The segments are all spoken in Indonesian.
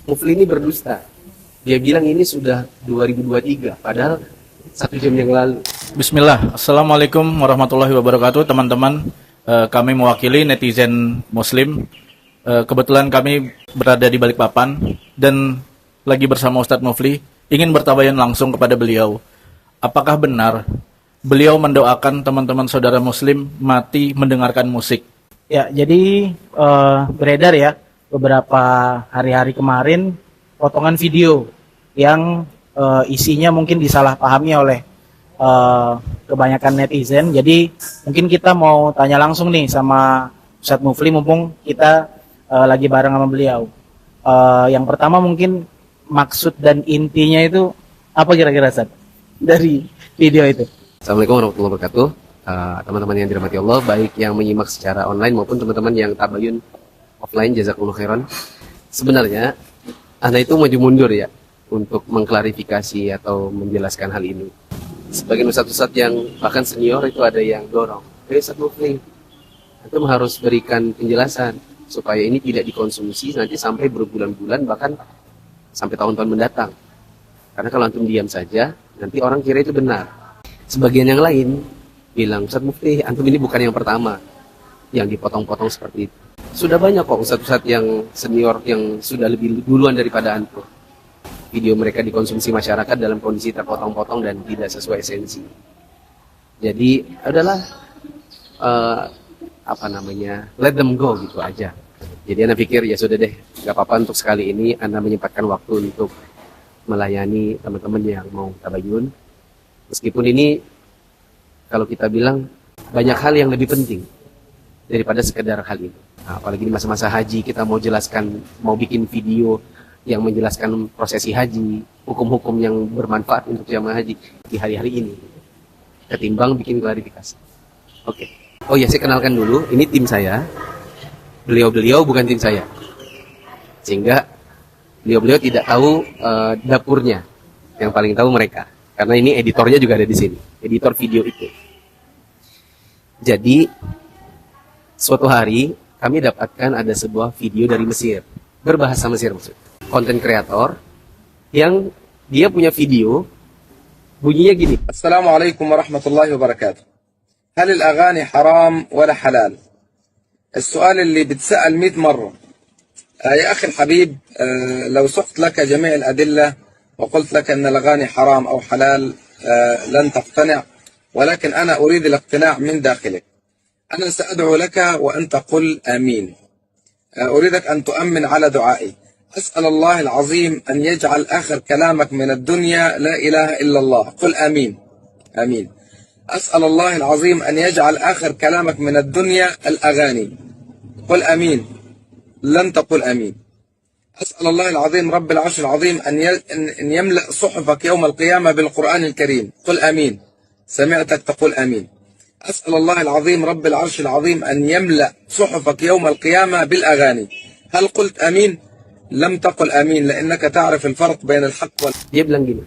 Mufli ini berdusta. Dia bilang ini sudah 2023, padahal 1 jam yang lalu. Bismillah, Assalamualaikum warahmatullahi wabarakatuh teman-teman. Kami mewakili netizen muslim. Kebetulan kami berada di Balikpapan dan lagi bersama Ustadz Mufli. Ingin bertabayun langsung kepada beliau. Apakah benar beliau mendoakan teman-teman saudara muslim mati mendengarkan musik? Ya, jadi beredar ya beberapa hari-hari kemarin potongan video yang isinya mungkin disalahpahami oleh kebanyakan netizen. Jadi mungkin kita mau tanya langsung nih sama Ustadz Mufli mumpung kita lagi bareng sama beliau. Yang pertama mungkin maksud dan intinya itu apa kira-kira Ustadz dari video itu? Assalamualaikum warahmatullahi wabarakatuh. Teman-teman yang dirahmati Allah, baik yang menyimak secara online maupun teman-teman yang tabayun offline, jazakumullah khairan. Sebenarnya Anda itu maju mundur ya untuk mengklarifikasi atau menjelaskan hal ini. Sebagian ustadz-ustadz yang bahkan senior itu ada yang dorong, Ustadz Mufli, antum harus berikan penjelasan supaya ini tidak dikonsumsi nanti sampai berbulan-bulan bahkan sampai tahun-tahun mendatang. Karena kalau antum diam saja, nanti orang kira itu benar. Sebagian yang lain bilang, Ustadz Mufli, antum ini bukan yang pertama yang dipotong-potong seperti itu. Sudah banyak kok ustadz-ustadz yang senior yang sudah lebih duluan daripada antum. Video mereka dikonsumsi masyarakat dalam kondisi terpotong-potong dan tidak sesuai esensi. Jadi adalah let them go gitu aja. Jadi Anda pikir ya sudah deh, nggak apa-apa untuk sekali ini Anda menyempatkan waktu untuk melayani teman-teman yang mau tabayun. Meskipun ini kalau kita bilang banyak hal yang lebih penting daripada sekedar hal ini. Nah, apalagi di masa-masa haji kita mau jelaskan, mau bikin video yang menjelaskan prosesi haji, hukum-hukum yang bermanfaat untuk jamaah haji di hari-hari ini, ketimbang bikin klarifikasi. Oke. Oh ya, saya kenalkan dulu, ini tim saya. Beliau-beliau bukan tim saya. Sehingga beliau-beliau tidak tahu dapurnya. Yang paling tahu mereka. Karena ini editornya juga ada di sini. Editor video itu. Jadi, suatu hari kami dapatkan ada sebuah video dari Mesir. Berbahasa Mesir maksudnya. Konten kreator yang dia punya video bunyinya gini. Assalamualaikum warahmatullahi wabarakatuh. هل الأغاني حرام ولا حلال؟ السؤال اللي بتسأل 100 مرة. يا أخي الحبيب، لو سقت لك جميع الأدلة وقلت لك أن الأغاني حرام أو حلال لن تقتنع، ولكن أنا أريد الاقتناع من داخلك. أنا سأدعو لك وأنت قل آمين. أريدك أن تؤمن على دعائي. أسأل الله العظيم أن يجعل آخر كلامك من الدنيا لا إله إلا الله. قل آمين. آمين. أسأل الله العظيم أن يجعل آخر كلامك من الدنيا الأغاني. قل آمين. لن تقل آمين. أسأل الله العظيم رب العرش العظيم أن يملأ صحفك يوم القيامة بالقرآن الكريم. قل آمين. سمعتك تقول آمين. أسأل الله العظيم رب العرش العظيم أن يملأ صحفك يوم القيامة بالأغاني. هل قلت آمين؟ لم تقل آمين لأنك تعرف الفرق بين الحق Dia bilang gini,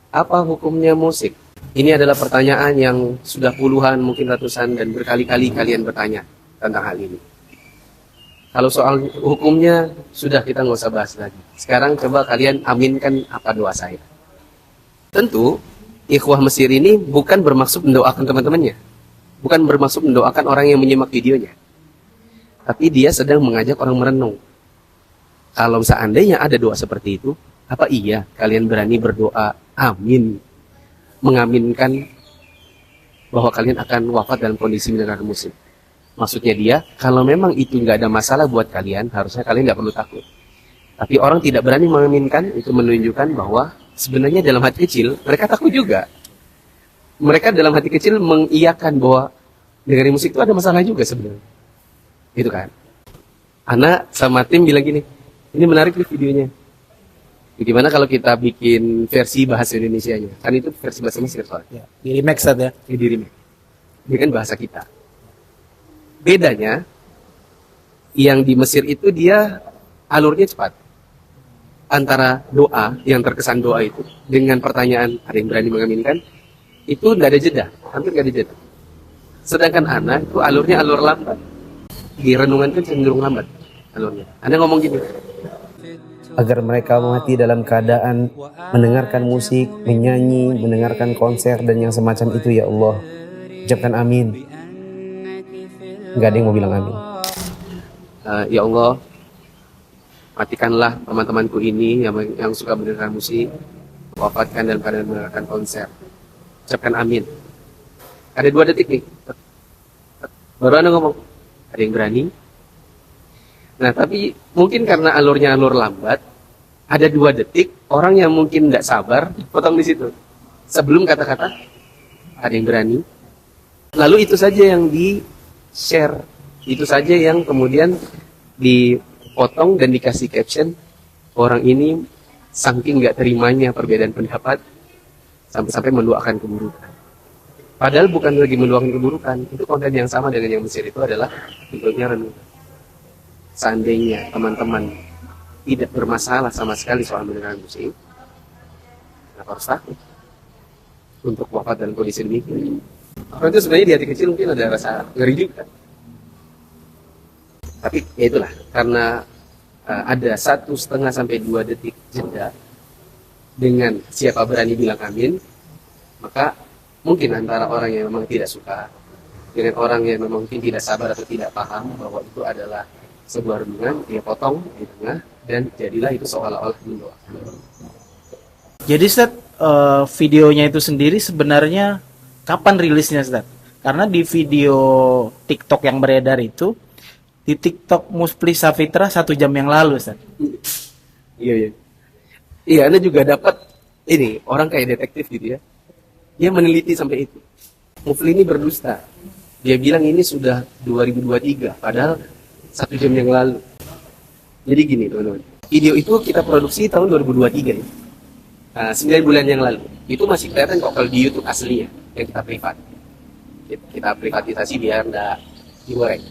apa hukumnya musik? Ini adalah pertanyaan yang sudah puluhan, mungkin ratusan, dan berkali-kali kalian bertanya tentang hal ini. Kalau soal hukumnya, sudah kita nggak usah bahas lagi. Sekarang coba kalian aminkan apa doa saya. Tentu, ikhwah Mesir ini bukan bermaksud mendoakan teman-temannya. Bukan bermaksud mendoakan orang yang menyimak videonya. Tapi dia sedang mengajak orang merenung. Kalau seandainya ada doa seperti itu, apa iya kalian berani berdoa amin, mengaminkan bahwa kalian akan wafat dalam kondisi mendengarkan musik? Maksudnya dia, kalau memang itu nggak ada masalah buat kalian, harusnya kalian nggak perlu takut. Tapi orang tidak berani mengaminkan, itu menunjukkan bahwa sebenarnya dalam hati kecil, mereka takut juga. Mereka dalam hati kecil mengiyakan bahwa dengerin musik itu ada masalah juga sebenarnya. Gitu kan. Ana sama tim bilang gini, ini menarik nih videonya. Bagaimana kalau kita bikin versi bahasa Indonesianya? Kan itu versi bahasa Mesir soalnya. Ya, di remake ya. Di remake. Ini kan bahasa kita. Bedanya, yang di Mesir itu dia alurnya cepat. Antara doa, yang terkesan doa itu, dengan pertanyaan, ada yang berani mengaminkan, itu nggak ada jeda, hampir nggak ada jeda. Sedangkan Ana itu alurnya alur lambat. Di renungan kan cenderung lambat alurnya. Anda ngomong gini, في agar mereka mati dalam keadaan mendengarkan musik, menyanyi, mendengarkan konser dan yang semacam itu ya Allah. Ucapkan amin. Gak ada yang mau bilang amin. Ya Allah, matikanlah teman-temanku ini yang suka mendengarkan musik, wafatkan dalam keadaan mendengarkan konser. Ucapkan amin. Ada 2 detik nih. Baru Anda ngomong, ada yang berani? Nah, tapi mungkin karena alurnya alur lambat, ada 2 detik, orang yang mungkin tidak sabar, potong di situ. Sebelum kata-kata, ada yang berani. Lalu itu saja yang di-share. Itu saja yang kemudian dipotong dan dikasih caption. Orang ini saking nggak terimanya perbedaan pendapat, sampai-sampai mendoakan keburukan. Padahal bukan lagi mendoakan keburukan, itu konten yang sama dengan yang Mesir itu adalah bentuknya renungan. Seandainya teman-teman tidak bermasalah sama sekali soal mendengarkan musik, kenapa harus takut untuk wafat dalam kondisi demikian? Orang itu sebenarnya di hati kecil mungkin ada rasa ngeri juga. Tapi ya itulah, karena ada 1,5 sampai 2 detik jeda dengan siapa berani bilang amin, maka mungkin antara orang yang memang tidak suka dengan orang yang memang mungkin tidak sabar atau tidak paham bahwa itu adalah sebuah renungan, dia potong di tengah dan jadilah itu seolah-olah mendoakan. Jadi Ustaz, videonya itu sendiri sebenarnya kapan rilisnya Ustaz? Karena di video TikTok yang beredar itu, di TikTok Muspli Safitra 1 jam yang lalu Ustaz. Iya. Iya, Anda juga dapat ini, orang kayak detektif gitu ya. Dia meneliti sampai itu. Mufli ini berdusta. Dia bilang ini sudah 2023, padahal 1 jam yang lalu. Jadi gini teman-teman, video itu kita produksi tahun 2023 ya. 9 bulan yang lalu. Itu masih kelihatan kok kalau di YouTube aslinya, yang kita privat. Kita privatisasi biar nggak digoreng.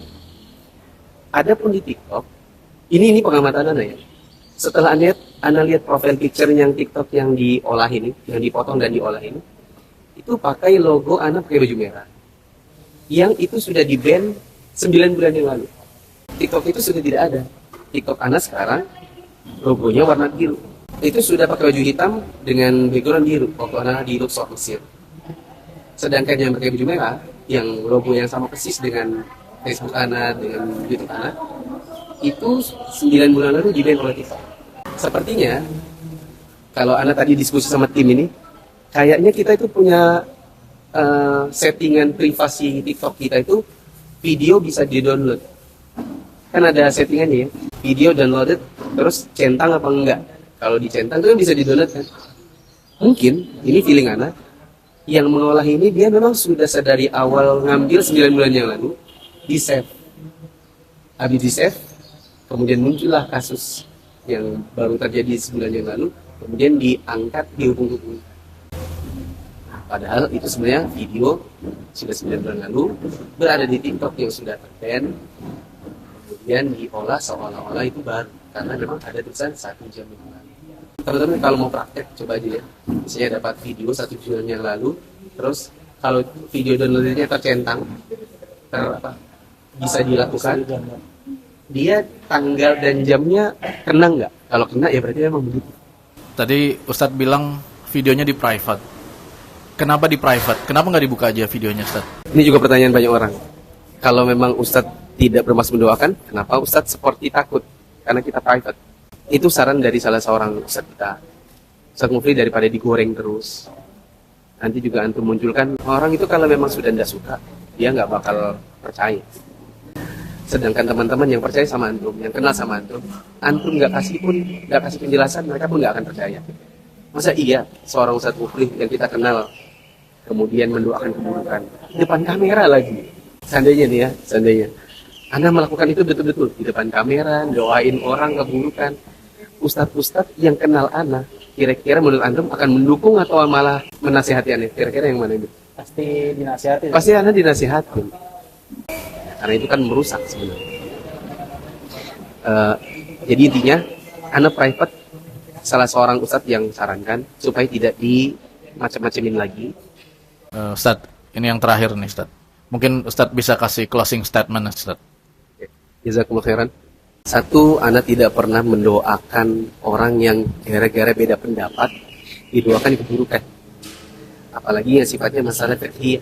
Adapun di TikTok, ini pengamatan Anda ya. Setelah Anda lihat profile picture yang TikTok yang diolah ini, yang dipotong dan diolah ini, itu pakai logo anak pakai baju merah. Yang itu sudah di-ban 9 bulan yang lalu. TikTok itu sudah tidak ada. TikTok anak sekarang logonya warna biru. Itu sudah pakai baju hitam dengan background biru waktu anak di Luxor Mesir. Sedangkan yang pakai baju merah, yang logo yang sama persis dengan Facebook anak, dengan YouTube anak, itu 9 bulan lalu di-ban oleh TikTok. Sepertinya kalau anak tadi diskusi sama tim ini, kayaknya kita itu punya settingan privasi TikTok kita itu video bisa di-download. Kan ada settingannya ya, video downloaded terus centang apa enggak. Kalau dicentang itu kan bisa di-download kan. Mungkin ini feeling anak yang mengolah ini dia memang sudah sedari awal ngambil 9 bulan yang lalu di-save. Habis di-save, kemudian muncullah kasus yang baru terjadi sebulan yang lalu, kemudian diangkat, dihubung-hubung. Padahal itu sebenarnya video sudah 9 bulan lalu berada di TikTok yang sudah terban, kemudian diolah seolah-olah itu baru karena memang ada tulisan 1 jam yang lalu. Teman-teman kalau mau praktek coba aja ya, misalnya dapat video 1 jam yang lalu, terus kalau video downloadnya tercentang, bisa dilakukan. Dia tanggal dan jamnya kena nggak? Kalau kena ya berarti memang begitu. Tadi Ustadz bilang videonya di private. Kenapa di private? Kenapa nggak dibuka aja videonya, Ustadz? Ini juga pertanyaan banyak orang. Kalau memang Ustadz tidak bermaksud mendoakan, kenapa Ustadz seperti takut? Karena kita private. Itu saran dari salah seorang Ustadz kita. Ustadz Mufli, daripada digoreng terus, nanti juga antum munculkan orang itu kalau memang sudah tidak suka, dia nggak bakal percaya. Sedangkan teman-teman yang percaya sama antum, yang kenal sama antum nggak kasih penjelasan, mereka pun nggak akan percaya. Masa iya seorang Ustadz Mufli yang kita kenal kemudian mendoakan keburukan depan kamera lagi? Seandainya nih ya, seandainya Anda melakukan itu betul-betul di depan kamera, doain orang keburukan, ustadz-ustadz yang kenal Anda, kira-kira menurut antum akan mendukung atau malah menasihati Anda? Kira-kira yang mana itu? Pasti dinasihati. Pasti Anda dinasihatin. Karena itu kan merusak sebenarnya. Jadi intinya, Anda private salah seorang ustadz yang sarankan supaya tidak dimacam-macamin lagi. Ustadz, ini yang terakhir nih, Ustadz. Mungkin Ustadz bisa kasih closing statement, Ustadz. Jazakumullah khairan. Satu, Anda tidak pernah mendoakan orang yang gara-gara beda pendapat didoakan keburukan. Apalagi yang sifatnya masalah fikih.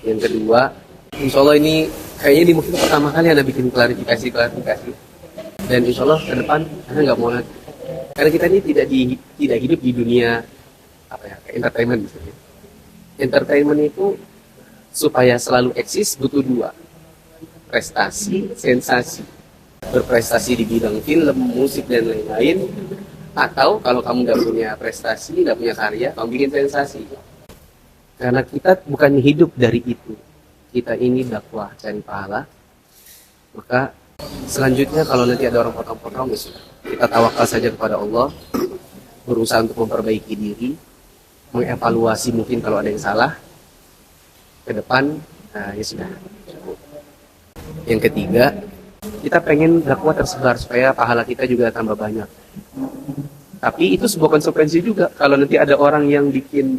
Yang kedua, insya Allah ini kayaknya di mungkin pertama kali Anda bikin klarifikasi. Dan insya Allah ke depan Anda nggak mau lagi. Karena kita ini tidak hidup di dunia entertainment misalnya. Entertainment itu supaya selalu eksis butuh dua, prestasi, sensasi. Berprestasi di bidang film, musik dan lain-lain, atau kalau kamu nggak punya prestasi, nggak punya karya, kamu bikin sensasi. Karena kita bukan hidup dari itu, kita ini dakwah cari pahala. Maka selanjutnya kalau nanti ada orang potong-potong, ya sudah, kita tawakal saja kepada Allah, berusaha untuk memperbaiki diri, mengevaluasi mungkin kalau ada yang salah ke depan. Nah, ya sudah. Yang ketiga, kita pengen dakwah tersebar supaya pahala kita juga tambah banyak. Tapi itu sebuah konsekuensi juga kalau nanti ada orang yang bikin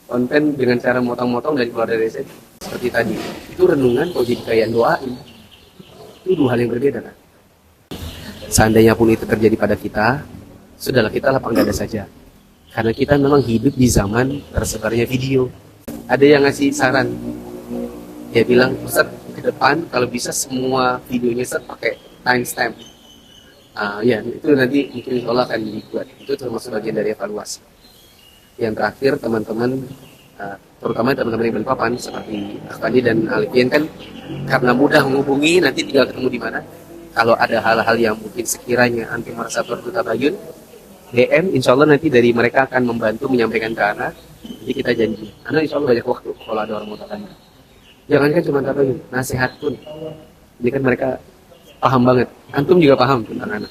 konten dengan cara motong-motong dari keluar dari SN seperti tadi. Itu renungan kok jadi kayak doain. Itu dua hal yang berbeda kan. Seandainya pun itu terjadi pada kita, sudahlah kita lapang dada saja. Karena kita memang hidup di zaman tersebarnya video. Ada yang ngasih saran. Dia bilang, Ustaz, ke depan kalau bisa semua videonya Ustaz pakai timestamp. Ya, itu nanti mungkin insya Allah akan dibuat. Itu termasuk bagian dari evaluasi. Yang terakhir, teman-teman, terutama teman-teman yang Balikpapan seperti Akhwani dan Alfian kan karena mudah menghubungi, nanti tinggal ketemu di mana. Kalau ada hal-hal yang mungkin sekiranya antum merasa perlu tabayun, DM, insya Allah nanti dari mereka akan membantu menyampaikan ke Ana. Jadi kita janji, Ana insya Allah banyak waktu kalau ada orang mau tanya. Jangan kan cuma tabayun, nasihat pun. Ini kan mereka paham banget. Antum juga paham tentang Ana.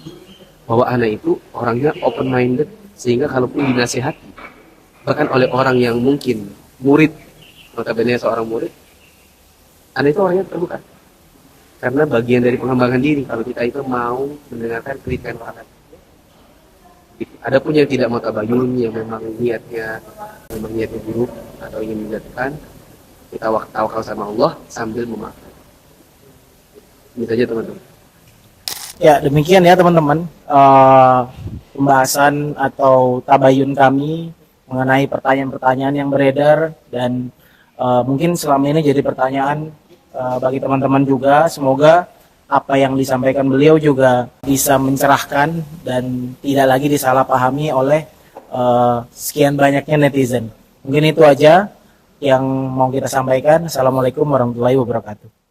Bahwa Ana itu orangnya open minded, sehingga kalaupun dinasihati, bahkan oleh orang yang mungkin murid, notabene seorang murid, Ana itu orangnya terbuka. Karena bagian dari pengembangan diri kalau kita itu mau mendengarkan kritikan orang. Adapun yang tidak mau tabayun, yang memang niatnya buruk atau ingin menjatuhkan, kita tawakal sama Allah sambil memaafkan. Ini saja teman-teman. Ya, demikian ya teman-teman pembahasan atau tabayun kami mengenai pertanyaan-pertanyaan yang beredar, dan mungkin selama ini jadi pertanyaan bagi teman-teman juga. Semoga apa yang disampaikan beliau juga bisa mencerahkan dan tidak lagi disalahpahami oleh sekian banyaknya netizen. Mungkin itu aja yang mau kita sampaikan. Assalamualaikum warahmatullahi wabarakatuh.